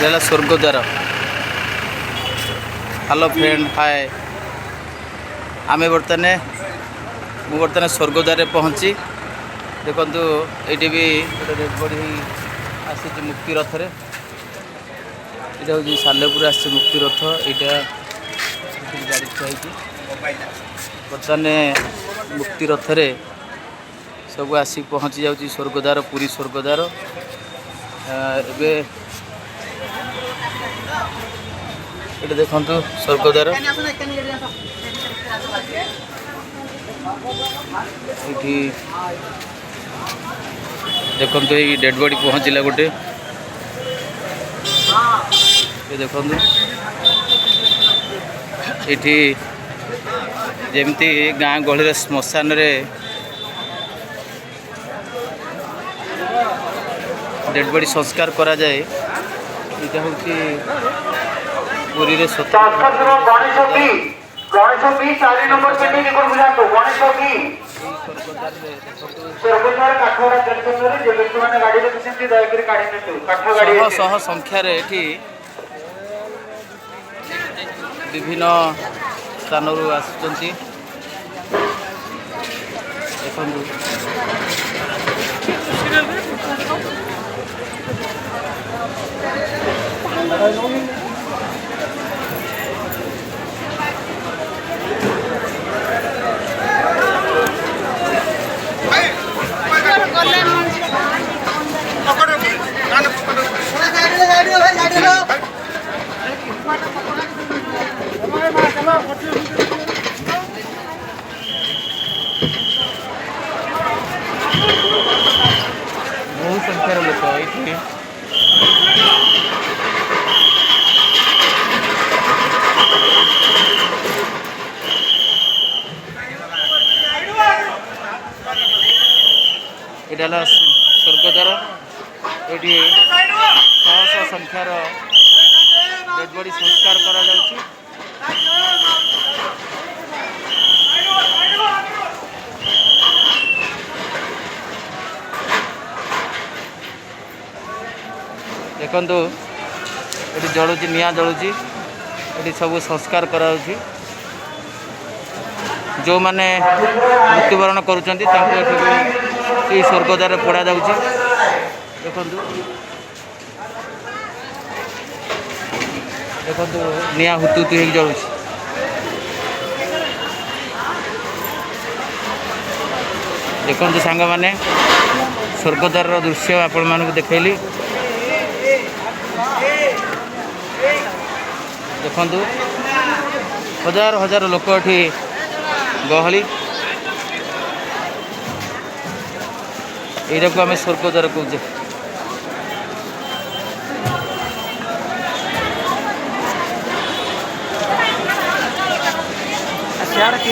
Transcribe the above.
এটা Swargadwar. Hello friend, high. আমি বর্তমানে স্বর্গদ্বারে পৌঁছি। দেখুন এইটি বি গোটে রেড বডি আসছে মুক্তি রথরে। এটা হচ্ছে সালেপুর আসছে মুক্তি রথ। এইটা গাড়ি থুয়া হয়েছি। বর্তমানে মুক্তি রথরে सब आसिक पहुँची जाऊँगी स्वर्गद्वार, पुरी स्वर्गद्वार। एबे ये देखु स्वर्गद्वार, ये देखु ये डेड बॉडी पहुँचला गोटे। ये देखु ये जमती गाँ गहली श्मशान रे डेड बॉडी संस्कार करा जाए। ये हूँ पुरी रे शह संख्यार विभिन्न स्थान आसुँच। बहुत संख्यार लोक ये इटा स्वर्गद्वार। ये शह शह संख्यार डेड बॉडी संस्कार करा जाउछि। देखंतु ये जलुची, निया जलुची। ये सब संस्कार करा जो माने मृत्युवरण करुँच स्वर्गद्वार पड़ा जाऊँगी। देखु निया हुतु हुतु हो जलुची। देखु सांग मैंने स्वर्गद्वार दृश्य आपण मानक देखली। देखु हजार हजार लोक ये गहली। यू आम स्वर्गद्वार कहे। सियाड़ कि